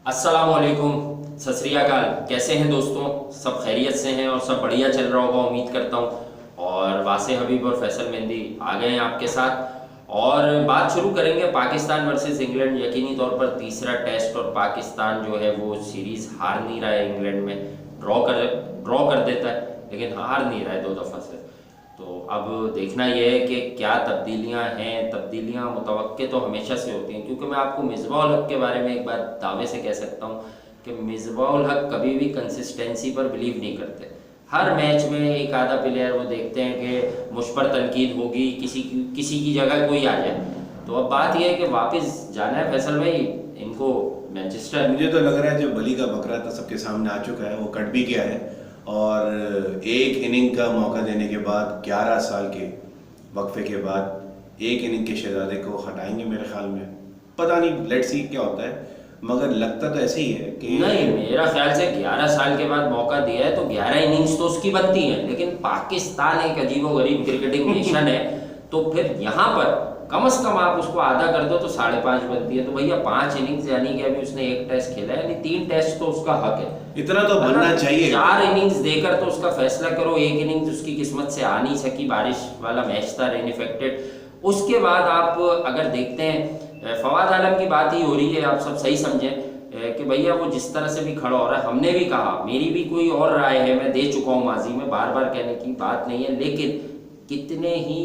अस्सलामुअलैकुम, सत श्री अकाल। कैसे हैं दोस्तों? सब खैरियत से हैं और सब बढ़िया चल रहा होगा उम्मीद करता हूँ। और वासे हबीब और फैसल मेहंदी आ गए हैं आपके साथ और बात शुरू करेंगे पाकिस्तान वर्सेस इंग्लैंड। यकीनी तौर पर तीसरा टेस्ट और पाकिस्तान जो है वो सीरीज़ हार नहीं रहा है इंग्लैंड में, ड्रॉ कर देता है लेकिन हार नहीं रहा है 2 दफ़ा से। तो अब देखना यह है कि क्या तब्दीलियां हैं। तब्दीलियां मुतवक्के तो हमेशा से होती हैं, क्योंकि मैं आपको मिसबाह उल हक के बारे में एक बार दावे से कह सकता हूं कि मिसबाह उल हक कभी भी कंसिस्टेंसी पर बिलीव नहीं करते। हर मैच में एक आधा प्लेयर वो देखते हैं कि मुझ पर तनकीद होगी, किसी की जगह कोई आ जाए। तो अब बात यह है कि वापस जाना है फैसल भाई इनको मैनचेस्टर। मुझे तो लग रहा है जो बली का बकरा था सबके सामने आ चुका है, वो कट भी गया है और एक इनिंग का मौका देने के बाद 11 साल के वक्फे के बाद एक इनिंग के शहजादे को हटाएंगे मेरे ख्याल में। पता नहीं, लेट्स सी क्या होता है, मगर लगता तो ऐसे ही है कि नहीं, मेरा ख्याल से 11 साल के बाद मौका दिया है तो 11 इनिंग्स तो उसकी बनती हैं, लेकिन पाकिस्तान एक अजीबोगरीब क्रिकेटिंग नेशन है तो फिर यहाँ पर कम से कम आप उसको आधा कर दो तो 5.5 बनती है। तो भैया 5 इनिंग्स यानी कि अभी उसने 1 टेस्ट खेला है, यानी 3 टेस्ट तो उसका हक है, इतना तो बनना चाहिए। 4 इनिंग्स देकर तो उसका फैसला करो। 1 इनिंग्स उसकी किस्मत से आ नहीं सकी, बारिश वाला मैच था, रेन इफेक्टेड। उसके बाद आप अगर देखते हैं फवाद आलम की बात ही हो रही है, आप सब सही समझें कि भैया वो जिस तरह से भी खड़ा हो रहा है, हमने भी कहा, मेरी भी कोई और राय है, मैं दे चुका हूँ माजी में, बार बार कहने की बात नहीं है, लेकिन कितने ही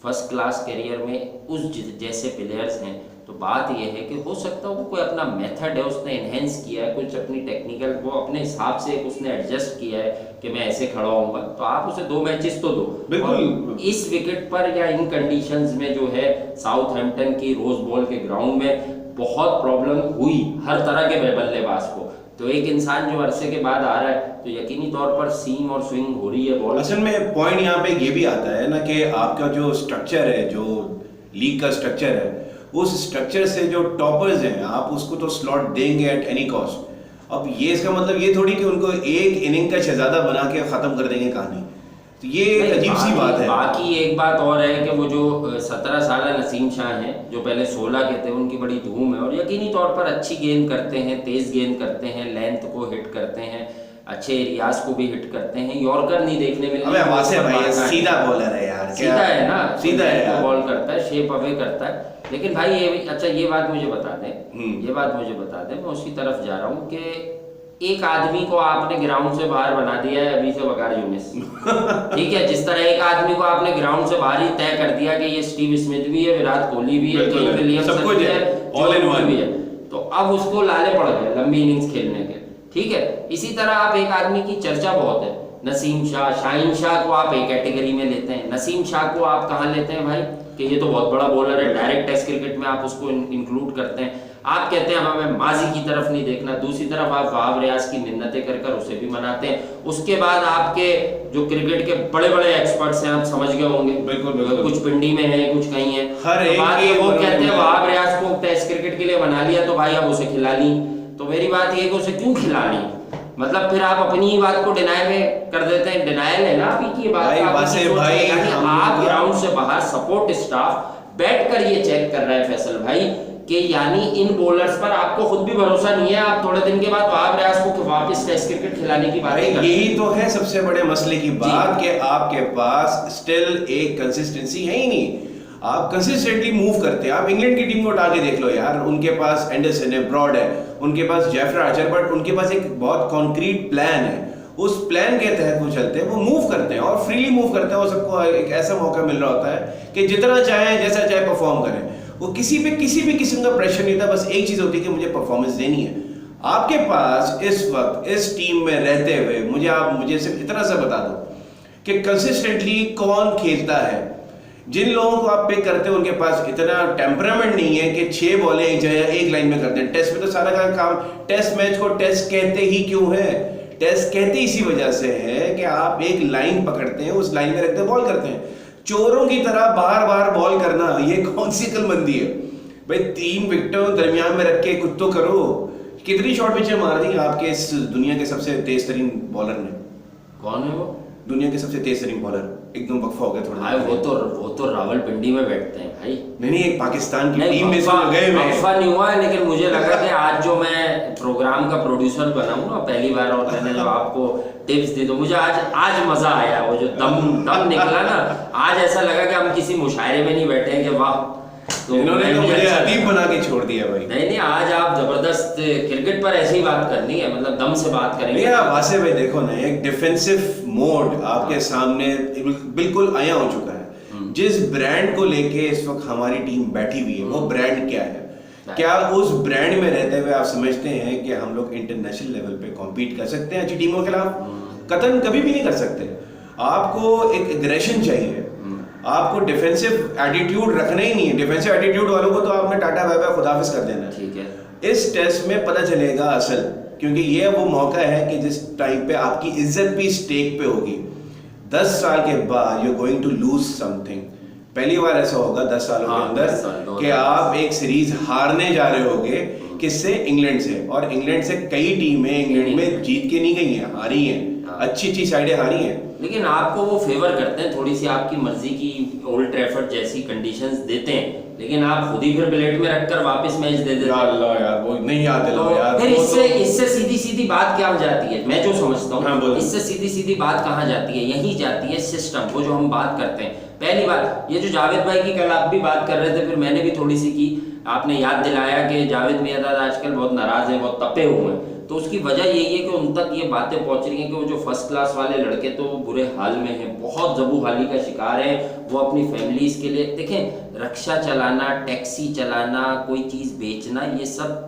फर्स्ट क्लास करियर में उस जैसे प्लेयर्स हैं। तो बात यह है कि हो सकता है वो कोई अपना मेथड है उसने इन्हेंस किया है, कुछ अपनी टेक्निकल वो अपने हिसाब से उसने एडजस्ट किया है कि मैं ऐसे खड़ा होऊंगा, तो आप उसे 2 मैचेस तो दो। बिल्कुल इस विकेट पर या इन कंडीशंस में जो है साउथहैम्पटन की रोज बॉल के ग्राउंड में बहुत प्रॉब्लम हुई हर तरह के बल्लेबाज को। तो एक इंसान जो अरसे के बाद आ रहा है तो यकीनी तौर पर सीम और स्विंग हो रही है बॉल। असल में पॉइंट यहाँ पे ये भी आता है ना कि आपका जो स्ट्रक्चर है, जो लीग का स्ट्रक्चर है, उस स्ट्रक्चर से जो टॉपर्स हैं आप उसको तो स्लॉट देंगे एट एनी कॉस्ट। अब ये इसका मतलब ये थोड़ी कि उनको एक इनिंग का शहजादा बना के खत्म कर देंगे कहानी, तो ये अजीब सी बात है। बाकी एक बात और है कि वो जो 17 साल नसीम शाह हैं जो पहले 16 के थे, उनकी बड़ी धूम है और यकीनी तौर पर अच्छी गेंद करते हैं, तेज गेंद करते हैं, लेंथ को हिट करते हैं, अच्छे एरियाज को भी हिट करते हैं। यॉर्कर नहीं देखने में, अबे वासे भाई सीधा बॉलर है यार, सीधा है ना, सीधा है, बॉल करता है, शेप अवे करता है। लेकिन भाई ये अच्छा ये बात मुझे बता दें, ये बात मुझे बता दें, मैं उसकी तरफ जा रहा हूँ कि एक आदमी को आपने ग्राउंड से बाहर बना दिया है अभी से वकार यूनिस ठीक है, जिस तरह एक आदमी को आपने ग्राउंड से बाहर ही तय कर दिया कि ये स्टीव स्मिथ भी है, विराट कोहली भी है, केन विलियमसन भी है, ऑल इन वन भी है, तो अब उसको लाले पड़ गए लंबी इनिंग्स खेलने के। ठीक है, इसी तरह आप एक आदमी की चर्चा बहुत है, नसीम शाह, शाहीन शाह को आप एक कैटेगरी में लेते हैं। नसीम शाह को आप कहाँ लेते हैं भाई कि ये तो बहुत बड़ा बॉलर है, डायरेक्ट टेस्ट क्रिकेट में आप उसको इंक्लूड करते हैं। आप कहते हैं हमें माजी की तरफ नहीं देखना, दूसरी तरफ आप वहाब रियाज की मिन्नतें कर उसे भी मनाते हैं। उसके बाद आपके जो क्रिकेट के बड़े बड़े एक्सपर्ट्स हैं, आप समझ गए होंगे, बिल्कुल कुछ पिंडी में है, कुछ कहीं है, हर एक वो कहते हैं वहाब रियाज को टेस्ट क्रिकेट के लिए बना लिया तो भाई अब उसे खिला ली। तो मेरी बात ये है कि उसे क्यों खिला ली, मतलब फिर आप अपनी ही बात को डिनाई में कर देते हैं। डिनायल है ना आपकी की बात, आप ग्राउंड से बाहर सपोर्ट स्टाफ बैठ कर ये चेक कर रहा है फैसल भाई कि यानी इन बॉलर्स पर आपको खुद भी भरोसा नहीं है। आप थोड़े दिन के बाद वहाब रियाज को वापस टेस्ट क्रिकेट खिलाने की बात है। यही तो है सबसे बड़े मसले की बात कि आपके पास स्टिल एक कंसिस्टेंसी है ही नहीं। आप कंसिस्टेंटली मूव करते हैं। आप इंग्लैंड की टीम को उठा के देख लो यार, उनके पास एंडरसन है, ब्रॉड है, उनके पास जेफर आर्चर, बट उनके पास एक बहुत कॉन्क्रीट प्लान है। उस प्लान के तहत वो चलते हैं, वो मूव करते हैं और फ्रीली मूव करते हैं। और सबको एक ऐसा मौका मिल रहा होता है कि जितना चाहे जैसा चाहे परफॉर्म करें। वो किसी भी किस्म का प्रेशर नहीं था, बस एक चीज होती है कि मुझे परफॉर्मेंस देनी है। आपके पास इस वक्त इस टीम में रहते हुए मुझे सिर्फ इतना सा बता दो कि कंसिस्टेंटली कौन खेलता है। जिन लोगों को आप पिक करते हो उनके पास इतना टेम्परामेंट नहीं है कि 6 बॉलें एक जगह एक लाइन में करते हैं। टेस्ट में तो सारा काम, टेस्ट मैच को टेस्ट कहते ही क्यों है? टेस्ट कहते इसी वजह से है कि आप एक लाइन पकड़ते हैं, उस लाइन में रखते बॉल करते हैं। चोरों की तरह बार बार बॉल करना ये कौन सी अक्लमंदी है भाई? 3 विकेटों दरमियान में रख के कुछ तो करो। कितनी शॉर्ट पिचें मार दी आपके इस दुनिया के सबसे तेज तरीन बॉलर ने? कौन है वो? दुनिया के सबसे तेज तरीन बॉलर एकदम वक्फा हो गया थोड़ा। भाई वो तो रावलपिंडी में बैठते हैं भाई। नहीं, एक पाकिस्तान की नहीं, टीम में से गए हुए हैं। वक्फा नहीं हुआ है, लेकिन मुझे लगा कि आज जो मैं प्रोग्राम का प्रोड्यूसर बना हूं ना पहली बार, और मैंने जो आपको टिप्स दी, तो मुझे आज मजा आया। वो जो दम निकला ना, आज ऐसा लगा कि हम किसी मुशायरे में नहीं बैठे हैं कि वाह। तो इन्होंने तो मुझे अदीब बना के छोड़ दिया भाई। नहीं, आज आप जबरदस्त क्रिकेट पर ऐसी बात करनी है, मतलब दम से बात करेंगे। नहीं आप वासे भाई देखो ना, एक डिफेंसिव मोड आपके सामने बिल्कुल आया हो चुका है। जिस ब्रांड को लेके इस वक्त हमारी टीम बैठी हुई है, वो ब्रांड क्या है? क्या उस ब्रांड में रहते हुए आप समझते हैं कि हम लोग इंटरनेशनल लेवल पे कॉम्पीट कर सकते हैं अच्छी टीमों के खिलाफ? कतई कभी भी नहीं कर सकते। आपको एक एग्रेशन चाहिए, आपको डिफेंसिव एटीट्यूड रखना ही नहीं है। डिफेंसिव एटीट्यूड वालों को तो आपने टाटा बाय बाय खुदाफिज कर देना है। ठीक है, इस टेस्ट में पता चलेगा असल, क्योंकि ये वो मौका है कि जिस टाइम पे आपकी इज्जत भी स्टेक पे होगी। 10 साल के बाद you going to lose something. पहली बार ऐसा होगा 10 सालों के अंदर कि आप एक सीरीज हारने जा रहे होगे। किससे? इंग्लैंड से। और इंग्लैंड से कई टीमें इंग्लैंड में जीत के नहीं गई हैं, हारी हैं, अच्छी साइडें हारी हैं। लेकिन आपको वो फेवर करते हैं, थोड़ी सी आपकी मर्जी की ओल्ड ट्रैफर्ड जैसी कंडीशंस देते हैं, लेकिन आप खुद ही फिर प्लेट में रखकर वापस मैच दे देते हैं। यार वो नहीं याद दिलाओ यार। फिर इससे सीधी बात क्या हो जाती है, मैं जो समझता हूँ, इससे सीधी बात कहाँ जाती है? यही जाती है सिस्टम, वो जो हम बात करते हैं। पहली बार ये जो जावेद भाई की कल आप भी बात कर रहे थे, फिर मैंने भी थोड़ी सी की, आपने याद दिलाया कि जावेद मियादाद आजकल बहुत नाराज हैं, बहुत तपे हुए हैं। तो उसकी वजह यही है कि उन तक ये बातें पहुंच रही हैं कि वो जो फर्स्ट क्लास वाले लड़के तो बुरे हाल में हैं, बहुत जबूहाली का शिकार है। वो अपनी फैमिलीज के लिए, देखें, रक्षा चलाना, टैक्सी चलाना, कोई चीज़ बेचना, ये सब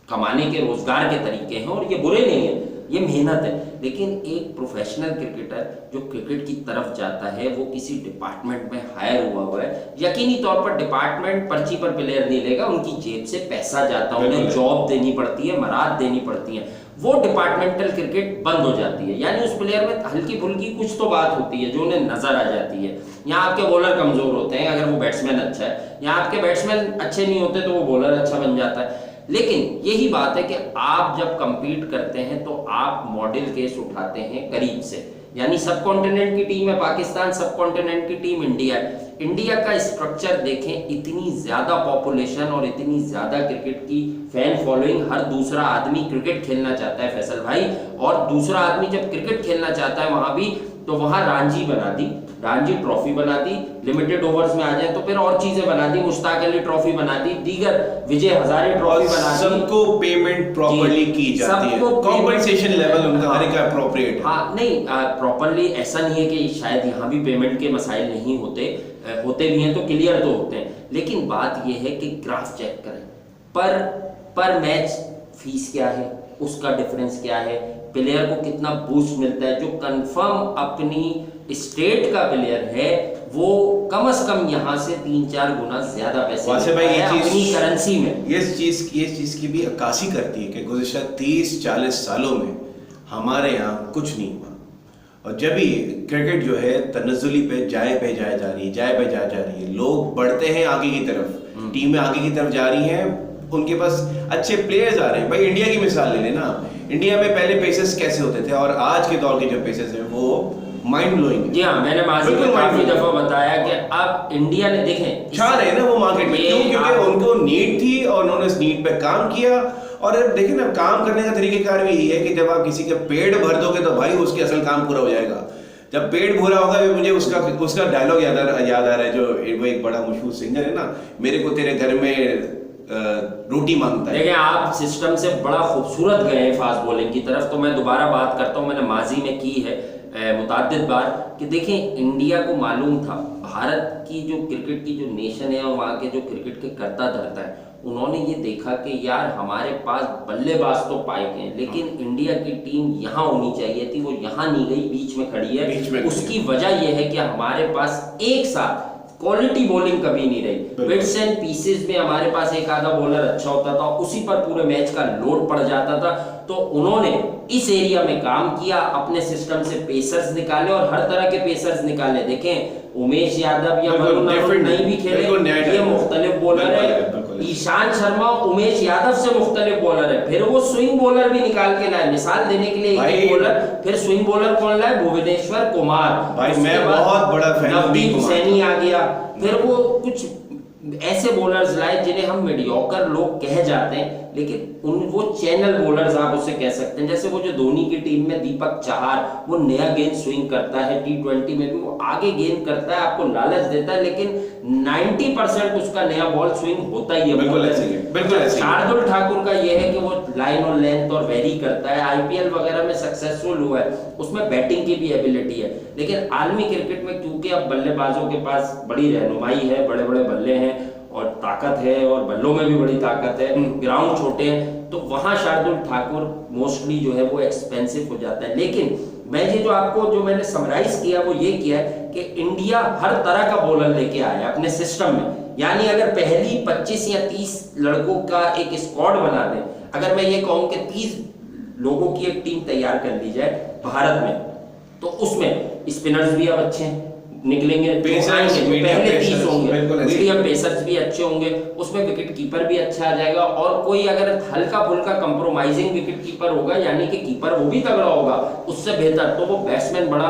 कमाने के रोजगार के तरीके हैं और ये बुरे नहीं हैं, ये मेहनत है। लेकिन एक प्रोफेशनल क्रिकेटर जो क्रिकेट की तरफ जाता है, वो किसी डिपार्टमेंट में हायर हुआ है। यकीनी तौर पर डिपार्टमेंट पर्ची पर प्लेयर नहीं लेगा, उनकी जेब से पैसा जाता है, उन्हें जॉब देनी पड़ती है, मराद देनी पड़ती है। वो डिपार्टमेंटल क्रिकेट बंद हो जाती है, यानी उस प्लेयर में हल्की फुल्की कुछ तो बात होती है जो उन्हें नजर आ जाती है। यहाँ आपके बॉलर कमजोर होते हैं अगर वो बैट्समैन अच्छा है, यहाँ आपके बैट्समैन अच्छे नहीं होते तो वो बॉलर अच्छा बन जाता है। लेकिन यही बात है कि आप जब compete करते हैं तो आप मॉडल केस उठाते हैं करीब से, यानी सब कॉन्टिनेंट की टीम है पाकिस्तान, सब कॉन्टिनेंट की टीम इंडिया है। इंडिया का स्ट्रक्चर देखें, इतनी ज्यादा पॉपुलेशन और इतनी ज्यादा क्रिकेट की फैन फॉलोइंग, हर दूसरा आदमी क्रिकेट खेलना चाहता है फैसल भाई, और दूसरा आदमी जब क्रिकेट खेलना चाहता है वहां भी, तो वहां रणजी बना दी, रणजी ट्रॉफी बना दी, लिमिटेड ओवर्स में आ जाए तो फिर और चीजें बना दी, मुश्ताक अली ट्रॉफी बना दी, दीगर विजय हजारे ट्रॉफी बना दी। सबको पेमेंट प्रॉपर्ली की जाती है, कॉम्पेंसेशन लेवल उनका हर एक अप्रोप्रिएट। हाँ, नहीं प्रॉपर्ली ऐसा नहीं है कि शायद यहाँ भी पेमेंट के मसाइल नहीं होते, होते भी हैं तो क्लियर तो होते हैं। लेकिन बात यह है कि ग्राफ चेक करें, पर मैच फीस क्या है, उसका डिफरेंस क्या है, प्लेयर को कितना बूस्ट मिलता है। जो कंफर्म अपनी स्टेट का प्लेयर है वो कम से कम यहाँ से 3-4 गुना ज्यादा पैसे अपनी करेंसी में। ये चीज की भी अक्कासी करती है कि गुज़िश्ता 30-40 सालों में हमारे यहाँ कुछ नहीं हुआ, और जब भी क्रिकेट जो है तनज़्ज़ुली पे जाए जा रही है, लोग बढ़ते हैं आगे की तरफ, टीमें आगे की तरफ जा रही हैं, उनके पास अच्छे प्लेयर्स आ रहे हैं। भाई इंडिया की मिसाल ले लेना, इंडिया में पहले पेसर्स कैसे होते थे और आज के दौर के जो पेसर्स हैं वो माइंड ब्लोइंग। जी हाँ, मैंने माजी में काफी दफा बताया कि अब इंडिया ने देखें छा रहे हैं ना वो मार्केट में, क्योंकि उनको नीड थी और उन्होंने इस नीड पे काम किया। और देखिए ना, काम करने का तरीकेकार भी यही है कि जब आप किसी का पेट भर दोगे तो भाई उसके असल काम पूरा हो जाएगा। जब पेट भरा होगा, मुझे उसका डायलॉग याद आ रहा है, जो वो एक बड़ा मशहूर सिंगर है ना, मेरे को तेरे घर में रोटी मांगता है। देखिए, आप सिस्टम से बड़ा खूबसूरत गए हैं फास्ट बॉलिंग की तरफ, तो मैं दोबारा बात करता हूँ, मैंने माजी में की है मुताद्दिद बार, कि देखें इंडिया को मालूम था भारत की जो क्रिकेट की जो नेशन है और वहाँ के जो क्रिकेट के करता धरता है, उन्होंने ये देखा कि यार हमारे पास बल्लेबाज तो पाए गए, लेकिन इंडिया की टीम यहाँ होनी चाहिए थी, वो यहाँ नहीं गई, बीच में खड़ी है। उसकी वजह यह है कि हमारे पास एक साथ क्वालिटी बॉलिंग कभी नहीं रही। बिट्स एंड पीसेस में हमारे पास एक आधा बॉलर अच्छा होता था, उसी पर पूरे मैच का लोड पड़ जाता था। तो उन्होंने इस एरिया में काम किया, अपने सिस्टम से पेसर्स निकाले और हर तरह के पेसर्स निकाले। देखें उमेश यादव या वरुण नहीं भी खेले, ये मुख्तलिफ बॉलर है। ईशांत शर्मा उमेश यादव से मुख्तलिफ बॉलर है। फिर वो स्विंग बॉलर भी निकाल के लाए, मिसाल देने के लिए एक बॉलर, फिर स्विंग बॉलर कौन लाए? भुवनेश्वर कुमार। भाई मैं बहुत बड़ा फैन हूं नवदीप सैनी आ गया। फिर वो कुछ ऐसे बॉलर्स लाए जिन्हें हम मीडियोकर लोग कह जाते हैं, लेकिन वो चैनल बॉलर्स आप उसे कह सकते हैं। जैसे वो जो धोनी की टीम में दीपक चाहर, वो नया गेंद स्विंग करता है, T20 में भी वो आगे गेंद करता है, आपको लालच देता है, लेकिन 90% उसका नया बॉल स्विंग होता ही है। बिल्कुल ऐसे ही, बिल्कुल ऐसे ही। शार्दुल ठाकुर का ये है कि वो लाइन और लेंथ और वेरी करता है, IPL वगैरह में सक्सेसफुल हुआ है, उसमें बैटिंग की भी एबिलिटी है। लेकिन आलमी क्रिकेट में क्योंकि अब बल्लेबाजों के पास बड़ी रहनुमाई है, बड़े बड़े बल्ले हैं और ताकत है, और बल्लों में भी बड़ी ताकत है, ग्राउंड छोटे हैं, तो वहां शार्दुल ठाकुर मोस्टली जो है वो एक्सपेंसिव हो जाता है। लेकिन मैं ये जो आपको जो मैंने समराइज किया वो ये किया है कि इंडिया हर तरह का बॉलर लेके आया है अपने सिस्टम में। यानी अगर पहली 25 या 30 लड़कों का एक स्क्वाड बना दें, अगर मैं ये कहूं कि 30 लोगों की एक टीम तैयार कर ली जाए भारत में, तो उसमें स्पिनर्स भी अब अच्छे हैं निकलेंगे, पेसर्स, पहले 30 होंगे, बिल्कुल ऐसे। मीडियम पेसर्स भी अच्छे होंगे, उसमें विकेट कीपर भी अच्छा आ जाएगा, और कोई अगर हल्का फुल्का कंप्रोमाइजिंग विकेट कीपर होगा, यानी कि कीपर वो भी तगड़ा होगा, उससे बेहतर तो वो बैट्समैन बड़ा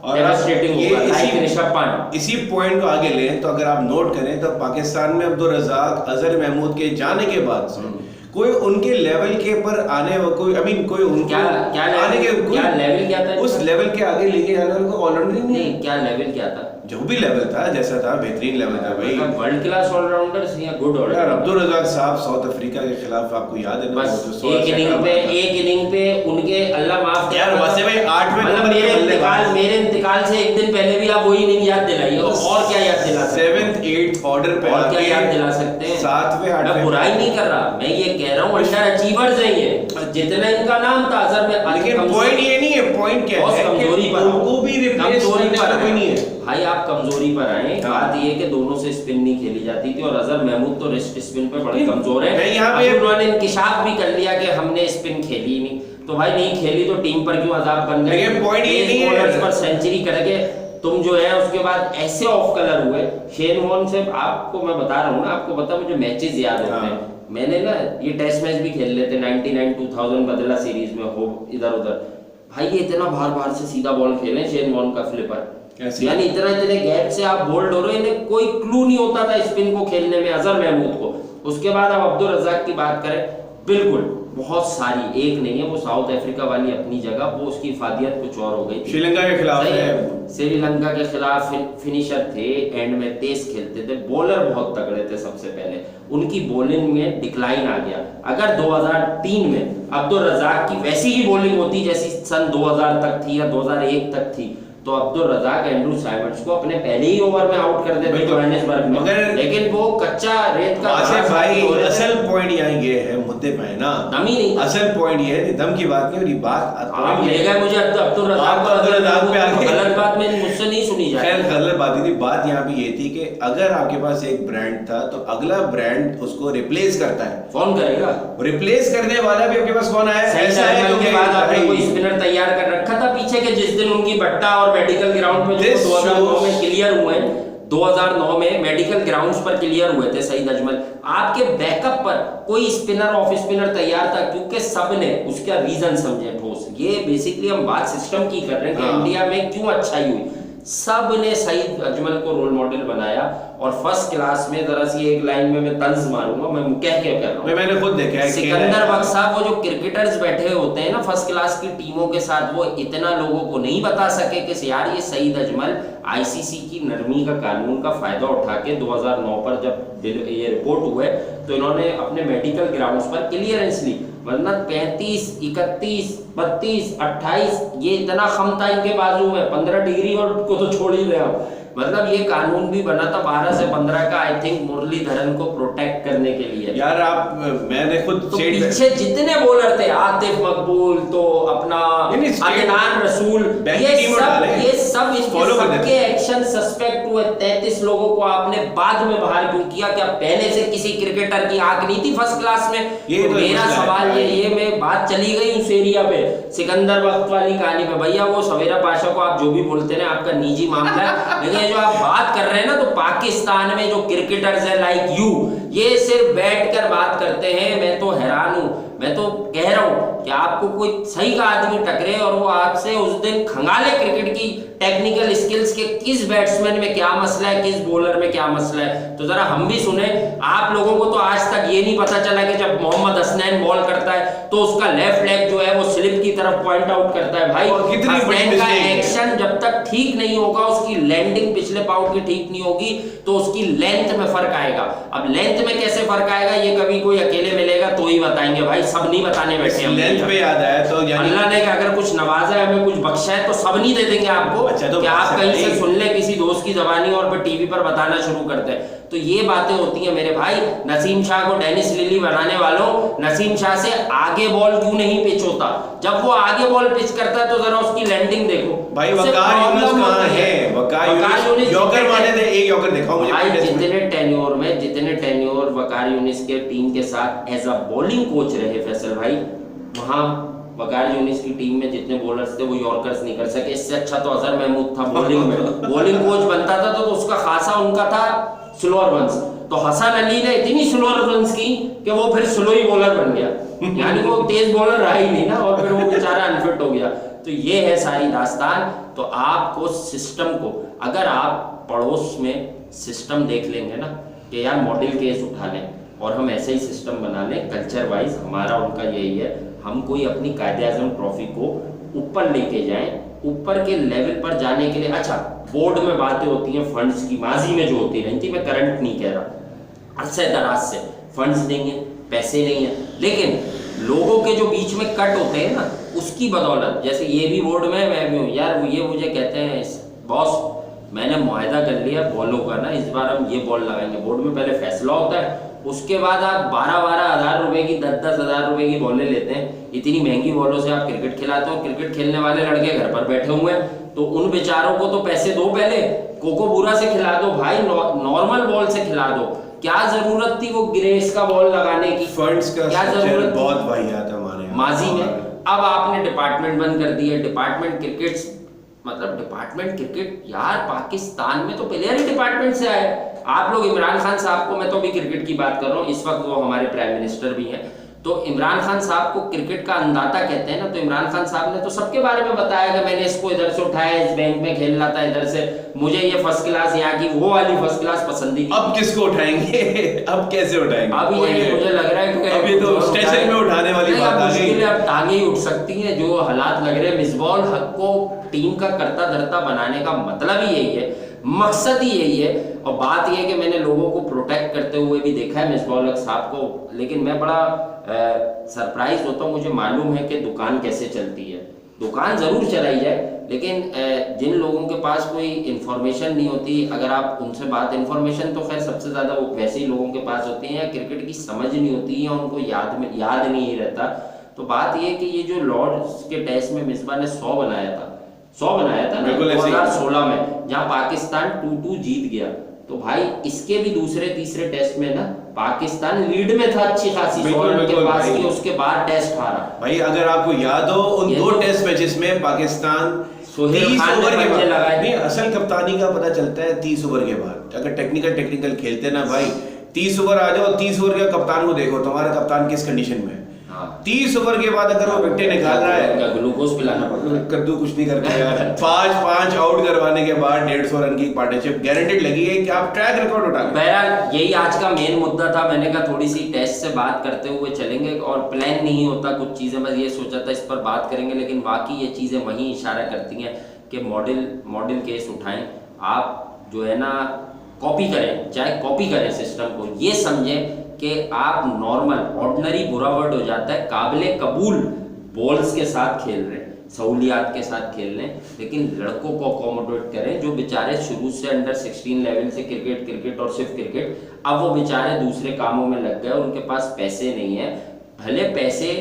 डेवास्टेटिंग होगा, लाइक ऋषभ पंत। इसी पॉइंट को आगे लें तो अगर आप नोट करें तो पाकिस्तान में अब्दुल रज़ाक, अजहर महमूद के जाने के बाद से कोई उनके लेवल के पर आने, कोई कोई उनके क्या आने के क्या लेवल क्या था, उस लेवल के आगे लेके जाने उनको ऑलराउंडर नहीं, क्या लेवल क्या था, जो भी लेवल था, जैसा था बेहतरीन लेवल था भाई, वर्ल्ड क्लास ऑलराउंडर या गुड ऑलराउंडर। यार अब्दुल रज़ाक साहब साउथ अफ्रीका के खिलाफ आपको याद है ना, बस एक इनिंग पे उनके अल्लाह माफ करे यार वैसे भाई 8वें मतलब मेरे इंतकाल से एक दिन पहले भी आप वही इनिंग याद दिलाइए, और क्या याद दिला सकते हैं, 7th 8th ऑर्डर पे और क्या याद दिला सकते हैं, 7वें 8वें। मैं बुराई नहीं कर रहा, मैं ये कह रहा हूँ अंडर अचीवर्स हैं ये, जितना इनका नाम था अजहर में, लेकिन पॉइंट ये नहीं है, पॉइंट क्या है कमजोरी पर उनको भी रिप्लेस करने वाला कोई नहीं है भाई, आप कमजोरी पर आए। बात ये कि दोनों से स्पिन नहीं खेली जाती थी, और अजहर महमूद तो रिस्ट स्पिन पे बड़े कमजोर है। यहाँ पे उन्होंने इंकिशाफ भी कर लिया कि हमने स्पिन खेली ही नहीं, तो भाई नहीं खेली तो टीम पर क्यों अजाब बन गए, पॉइंट ये नहीं है पर सेंचुरी करके तुम जो है उसके बाद ऐसे ऑफ कलर हुए। शेन वॉर्न से आपको मैं बता रहा हूँ ना, आपको पता मुझे मैचेस याद होते हैं, मैंने ना ये टेस्ट मैच भी खेल लेते 99 2000 बदला सीरीज में हो इधर उधर, भाई ये इतना बार से सीधा बॉल खेले शेन वॉर्न का फ्लिपर, यानी इतने गैप से आप बोल्ड हो रहे, इन्हें कोई क्लू नहीं होता था स्पिन को खेलने में अजहर महमूद को। उसके बाद अब अब्दुल रज़ाक की बात करें, बिल्कुल बहुत सारी, एक नहीं है, वो साउथ अफ्रीका वाली अपनी जगह, वो उसकी इफादियत कुछ और हो गई थी। श्रीलंका के खिलाफ है, श्रीलंका के खिलाफ फिनिशर थे, एंड में तेज खेलते थे, बॉलर बहुत तगड़े थे। सबसे पहले उनकी बॉलिंग में डिक्लाइन आ गया। अगर 2003 में अब्दुल रज़ाक की वैसी ही बॉलिंग होती जैसी सन 2000 तक थी या 2001 तक थी, तो अब्दुल रज़ाक एंड्रू साइमंड्स को अपने पहले ही ओवर में आउट कर देते जोहानिसबर्ग में, लेकिन वो कच्चा रेत का भाई असल पॉइंट यहाँ ये है, मुद्दे पे है ना, दम ही नहीं, असल पॉइंट ये है, दम की बात नहीं हो रही, बात आप ले गए मुझे अब्दुल रज़ाक पे आगे, गलत बात में मुझसे नहीं सुनी जाए, खैर गलत बात थी। बात यहाँ पे ये थी कि अगर आपके पास एक ब्रांड था तो अगला ब्रांड उसको रिप्लेस करता है, कौन करेगा, रिप्लेस करने वाला भी आपके पास कौन आया, ऐसा है के बाद आपने कोई स्पिनर तैयार कर रखा था पीछे के, जिस दिन उनकी बट्टा और मेडिकल ग्राउंड पे जो 2009 में क्लियर हुए, 2009 में मेडिकल ग्राउंड्स पर क्लियर हुए थे सईद अजमल, आपके बैकअप पर कोई स्पिनर ऑफ स्पिनर तैयार था, क्योंकि सबने उसका रीजन समझे ठोस। ये बेसिकली हम बात सिस्टम की कर रहे हैं कि इंडिया में क्यों अच्छाई हुई, सब ने सईद अजमल को रोल मॉडल बनाया, और फर्स्ट क्लास में जरा सी एक लाइन में मैं तंज मारूंगा, मैं कह के कर रहा हूँ, मैंने खुद देखा है, सिकंदर बख्श साहब, वो जो क्रिकेटर्स बैठे होते हैं ना फर्स्ट क्लास की टीमों के साथ, वो इतना लोगों को नहीं बता सके कि यार ये सईद अजमल आईसीसी की नरमी का कानून का फायदा उठा के 2009 पर जब ये रिपोर्ट हुए तो इन्होंने अपने मेडिकल ग्राउंड्स पर क्लियरेंस ली, वरना 35, 31, 32, 28 ये इतना खम था इनके बाजू में, 15 डिग्री और को तो छोड़ ही रहे आप, मतलब ये कानून भी बना था 12 से 15 का, आई थिंक मुरलीधरन को प्रोटेक्ट करने के लिए। यार आप, मैंने खुद तो पीछे जितने बॉलर थे, आतिफ मकबूल, तो अपना अदनान रसूल, ये सब इसके सबके एक्शन सस्पेक्ट हुए। 33 लोगों को आपने बाद में बाहर क्यों किया? क्या पहले से किसी क्रिकेटर की आंख नहीं थी फर्स्ट क्लास में? तो मेरा सवाल ये मैं बात चली गई उस एरिया पे, सिकंदर वक्त वाली कहानी पे। भैया वो सवेरा पाशा को आप जो भी बोलते हैं आपका निजी मामला है, लेकिन जो आप बात कर रहे हैं ना, तो पाकिस्तान में जो क्रिकेटर्स है लाइक यू, ये सिर्फ बैठकर बात करते हैं। मैं तो हैरान हूं, मैं तो कह रहा हूं कि आपको कोई सही का आदमी टकरे और वो आपसे उस दिन खंगाले क्रिकेट की टेक्निकल स्किल्स के किस बैट्समैन में क्या मसला है, किस बॉलर में क्या मसला है, तो जरा हम भी सुने। आप लोगों को तो आज तक ये नहीं पता चला कि जब मोहम्मद हसनैन बॉल करता है तो उसका लेफ्ट लेग जो है वो स्लिप की तरफ पॉइंट आउट करता है। भाई हसनैन का एक्शन जब तक ठीक नहीं होगा, उसकी लैंडिंग पिछले पाउट की ठीक नहीं होगी, तो उसकी लेंथ में फर्क आएगा। अब लेंथ में कैसे फर्क आएगा ये कभी कोई अकेले मिलेगा तो ही बताएंगे भाई, सब नहीं बताने बैठे हम। लेंथ पे याद आया तो अल्लाह ने अगर कुछ नवाजा है, हमें कुछ बख्शा है, तो सब नहीं दे देंगे आपको। अच्छा, तो कि आप कहीं से सुन ले किसी दोस्त की जबानी और फिर टीवी पर बताना शुरू करते हैं, तो ये बातें होती हैं मेरे भाई। नसीम शाह को डेनिस लिली बनाने वालों, नसीम शाह से आगे बॉल क्यों नहीं पिच होता? जब वो आगे बॉल पिच करता है तो जरा उसकी लैंडिंग देखो भाई। वकार यूनुस कहां है? वकार यूनुस यॉर्कर मारने दे, एक यॉर्कर दिखाओ मुझे भाई। जितने टेन्योर वकार यूनुस के टीम के साथ एज अ बॉलिंग कोच रहे फैसल भाई, वहां वकार यूनिस की टीम में जितने बॉलर्स थे वो यॉर्कर्स नहीं कर सके। इससे अच्छा तो अजहर महमूद था बॉलिंग में। बॉलिंग कोच बनता था तो उसका खासा उनका था स्लोअर रन्स। तो हसन अली ने इतनी स्लोअर रन्स की कि वो फिर स्लो ही बॉलर बन गया, यानी वो तेज बॉलर रहा ही नहीं ना, और फिर वो बेचारा अनफिट हो गया। तो ये है सारी दास्तान। तो आपको सिस्टम को, अगर आप पड़ोस में सिस्टम देख लेंगे ना कि यार मॉडल केस उठा लें और हम ऐसे ही सिस्टम बना लें, कल्चर वाइज हमारा उनका यही है, हम कोई अपनी कायदे-ए-आज़म ट्रॉफी को ऊपर लेके जाएं, ऊपर के लेवल पर जाने के लिए। अच्छा, बोर्ड में बातें होती हैं फंड्स की, माजी में जो होती रही थी, मैं करंट नहीं कह रहा, अरसे दराज से फंड्स नहीं है, पैसे नहीं है, लेकिन लोगों के जो बीच में कट होते हैं ना, उसकी बदौलत, जैसे ये भी बोर्ड में मैं भी हूँ यार, ये मुझे कहते हैं बॉस मैंने मुआहदा कर लिया बॉलों का ना, इस बार हम ये बॉल लगाएंगे। बोर्ड में पहले फैसला होता है, उसके बाद आप 12-12 हज़ार रुपए की, 10-10 हज़ार रुपए की बॉलें लेते हैं। इतनी महंगी बॉलों से आप क्रिकेट खिलाते हो। क्रिकेट खेलने वाले लड़के घर पर बैठे हुए हैं, तो उन बेचारों को तो पैसे दो, पहले कोको बुरा से खिला दो भाई, नॉर्मल बॉल से खिला दो। क्या जरूरत थी वो ग्रेस का बॉल लगाने की? फंड्स का क्या जरूरत थी? बहुत वाहियात है हमारे माजी में। अब आपने डिपार्टमेंट बंद कर दिए, डिपार्टमेंट क्रिकेट, मतलब डिपार्टमेंट क्रिकेट, यार पाकिस्तान में तो प्लेयर ही डिपार्टमेंट से आए। आप लोग इमरान खान साहब को, मैं तो अभी क्रिकेट की बात कर रहा हूँ, इस वक्त वो हमारे प्राइम मिनिस्टर भी हैं, तो इमरान खान साहब को क्रिकेट का अंदाता कहते हैं ना, तो इमरान खान साहब ने तो सबके बारे में बताया कि मैंने इसको इधर से उठाया, इस बैंक में खेल रहा था, इधर से मुझे ये फर्स्ट क्लास, यहाँ की वो वाली फर्स्ट क्लास पसंद थी। अब किसको उठाएंगे? अब कैसे उठाएंगे? अब ये मुझे लग रहा है कि अभी तो स्टेशन में उठाने वाली बात आ गई। अब टांगे ही उठ सकती हैं, जो हालात लग रहे हैं। मिसबाह उल हक को टीम का करता धरता बनाने का मतलब ही यही है, मकसद ही यही है। और बात यह है कि मैंने लोगों को प्रोटेक्ट करते हुए भी देखा है मिसबाह उल हक साहब को, लेकिन मैं बड़ा सरप्राइज होता हूँ। मुझे मालूम है कि दुकान कैसे चलती है, दुकान जरूर चलाई जाए, लेकिन जिन लोगों के पास कोई इन्फॉर्मेशन नहीं होती, अगर आप उनसे बात, इन्फॉर्मेशन तो खैर सबसे ज़्यादा वो वैसे ही लोगों के पास होती है, या क्रिकेट की समझ नहीं होती है, उनको याद नहीं रहता। तो बात ये है कि ये जो लॉर्ड्स के टेस्ट में मिसबाह ने 100 बनाया था ना 2016 में, जहाँ पाकिस्तान 2-2 जीत गया। तो भाई इसके भी दूसरे तीसरे टेस्ट में ना पाकिस्तान लीड में था अच्छी खासी, 100 रन के पास की, उसके बाद टेस्ट हारा। भाई अगर आपको याद हो उन 2 टेस्ट मैचेस में पाकिस्तान 30 ओवर के बाद लगाए नहीं, असल कप्तानी का पता चलता है 30 ओवर के बाद। अगर टेक्निकल खेलते ना भाई, 30 ओवर आ जाओ, 30 ओवर के कप्तान को देखो, तुम्हारा कप्तान किस कंडीशन में है। 30 ओवर के बाद अगर वो विकेट निकाल रहा है, ग्लूकोज पिलाना पड़ता है, कद्दू कुछ नहीं करते यार। 5 आउट करवाने के बाद 150 रन की पार्टनरशिप गारंटेड लगी है कि आप ट्रैक रिकॉर्ड उठा। बहरहाल यही आज का मेन मुद्दा था। मैंने कहा थोड़ी सी टेस्ट से बात करते हुए चलेंगे, और प्लान नहीं होता कुछ चीज़ें, बस ये सोचा था इस पर बात करेंगे, लेकिन बाकी ये चीज़ें वहीं इशारा करती हैं कि मॉडल केस उठाएं, आप जो है ना कॉपी करें, चाहे कॉपी करें सिस्टम को, ये समझें कि आप नॉर्मल, ऑर्डिनरी बुरा वर्ड हो जाता है, काबिले कबूल बॉल्स के साथ खेल रहे हैं। सहूलियात के साथ खेल लें, लेकिन लड़कों को अकोमोडेट करें जो बेचारे शुरू से अंडर 16 लेवल से क्रिकेट और सिर्फ क्रिकेट, अब वो बेचारे दूसरे कामों में लग गए, उनके पास पैसे नहीं है। भले पैसे,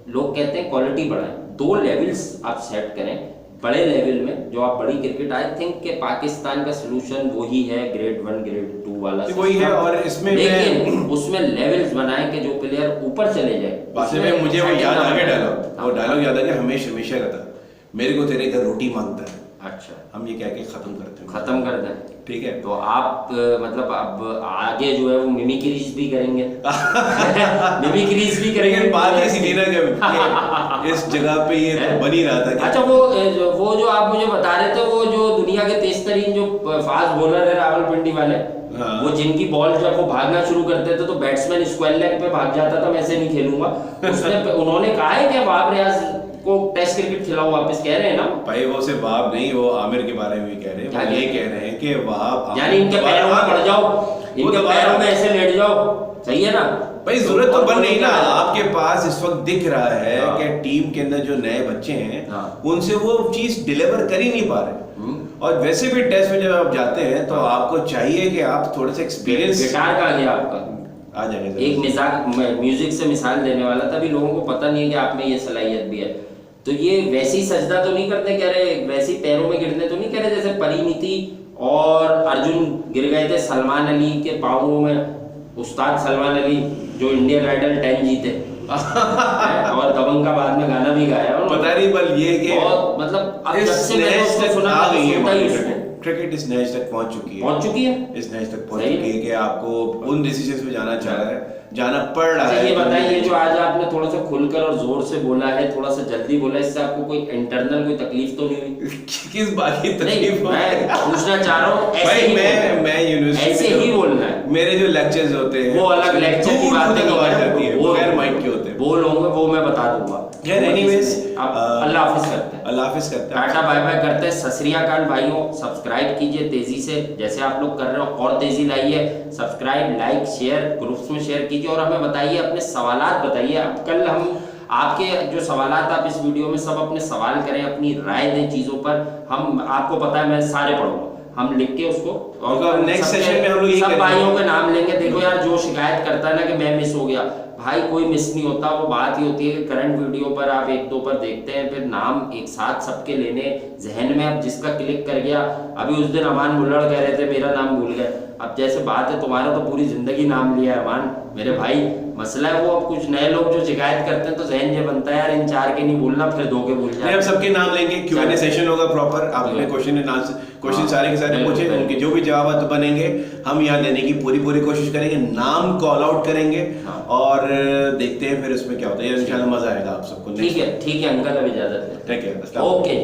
लोग कहते हैं क्वालिटी बढ़ाएं, 2 लेवल्स आप सेट करें बड़े लेवल में, जो आप बड़ी क्रिकेट, आई थिंक कि पाकिस्तान का सोल्यूशन वही है, ग्रेड 1 ग्रेड 2 वाला वही है। और इसमें लेकिन उसमें लेवल्स बनाएं कि जो प्लेयर ऊपर चले जाए। बात में मुझे वो याद आ गया डायलॉग, वो डायलॉग याद आ गया, हमेशा का था, मेरे को तेरे घर रोटी मांगता है। अच्छा, हम ये कह के खत्म करते हैं, खत्म कर दें, ठीक है। तो आप मतलब अब आगे जो है वो मिमिक्रीज भी करेंगे मिमिक्रीज भी करेंगे। बात ऐसी थी ना कि इस जगह पे ये तो बन ही रहा था। अच्छा, वो जो आप मुझे बता रहे थे, वो जो दुनिया के तेज तरीन जो फास्ट बॉलर है रावलपिंडी वाले, हाँ। वो जिनकी बॉल जब वो भागना शुरू करते थे तो बैट्समैन स्क्वायर लेग पे भाग जाता था, मैं ऐसे नहीं खेलूंगा। उन्होंने कहा है कि वहाब रियाज को टेस्ट क्रिकेट खिलाओ वापस, कह रहे हैं ना भाई? वो सिर्फ वहाब नहीं, वो आमिर के बारे में भी कह रहे हैं। वो ये कह रहे हैं कि वहाब, यानी इनके पैरों में पड़ जाओ, इनके पैरों में ऐसे लेट जाओ, सही है ना भाई? जरूरत तो बन रही ना। आपके पास इस वक्त दिख रहा है कि टीम के अंदर जो नए बच्चे हैं उनसे वो चीज डिलीवर कर ही नहीं पा रहे। और वैसे भी टेस्ट में जब आप जाते हैं तो आपको चाहिए कि आप थोड़ा सा एक्सपीरियंस। गिटार का गया आपका आ जाएगा। एक मिसाल म्यूजिक से मिसाल देने वाला था, अभी लोगों को पता नहीं है कि आप में ये सलाहियत भी है। तो ये वैसी सजदा तो नहीं करते कह रहे, वैसी पैरों में गिरने तो नहीं कह रहे जैसे परिणीति और अर्जुन गिर गए थे सलमान अली के पाँवों में। उस्ताद सलमान अली जो इंडियन आइडल 10 जीते और दबंग का बाद में गाना भी गाया, पता नहीं बल ये कि मतलब अब जब से मैंने उसको सुना आ गई है, क्रिकेट इस नैच तक पहुंच चुकी है, इस नैच तक पहुंच चुकी है कि आपको उन डिसीजंस में जाना चाह रहा है, जाना पड़ रहा है। ये बताइए, जो आज आपने थोड़ा सा खुलकर और जोर से बोला है, थोड़ा सा जल्दी बोला, इससे आपको कोई इंटरनल कोई तकलीफ तो नहीं हुई? किस बात की तकलीफ? मैं पूछना चाह रहा हूँ। भाई मैं यूनिवर्सिटी ऐसे ही बोलना है। मेरे जो लेक्चर्स होते हैं वो अलग लेक्चर की बात नहीं करती है, वो गैर माइक के होते हैं, वो लोग वो मैं बता दूंगा। खैर एनीवेज, अल्लाह हाफिज करते हैं, अल्लाह हाफिज करते हैं, टाटा बाय बाय करते हैं। सत श्री अकाल भाइयों, सब्सक्राइब कीजिए तेजी से, जैसे आप लोग कर रहे हो और तेजी लाइए। सब्सक्राइब, लाइक, शेयर, ग्रुप्स में शेयर कीजिए और हमें बताइए, अपने सवालात बताइए। अब कल हम आपके जो सवालात आप इस वीडियो में सब अपने सवाल करें, अपनी राय दें चीजों पर। हम, आपको पता है मैं सारे पढ़ूंगा, हम लिख के उसको, और नेक्स्ट सेशन में हम लोग सब भाइयों के नाम लेंगे। देखो यार, जो शिकायत करता है ना कि मैं मिस हो गया, भाई कोई मिस नहीं होता। वो बात ही होती है कि करंट वीडियो पर आप 1-2 पर देखते हैं, फिर नाम एक साथ सबके लेने जहन में, अब जिसका क्लिक कर गया। अभी उस दिन अमान बुल्लड़ कह रहे थे मेरा नाम भूल गए, अब जैसे बात है, तुम्हारा तो पूरी जिंदगी नाम लिया है अमान मेरे भाई। मसला है वो, अब कुछ नए लोग जो शिकायत करते हैं तो जहन ये बनता है यार इन 4 के नहीं भूलना, फिर 2 के भूल जाए। हम सबके नाम लेंगे, Q&A सेशन होगा प्रॉपर, आप अपने क्वेश्चन सारे के सारे पूछे, उनके जो भी जवाब बनेंगे हम यहाँ देने की पूरी कोशिश करेंगे, नाम कॉल आउट करेंगे और देखते हैं फिर उसमें क्या होता है। इंशाल्लाह मजा आएगा आप सबको। ठीक है अंकल, अब इजाजत लेते हैं। ठीक है, ओके।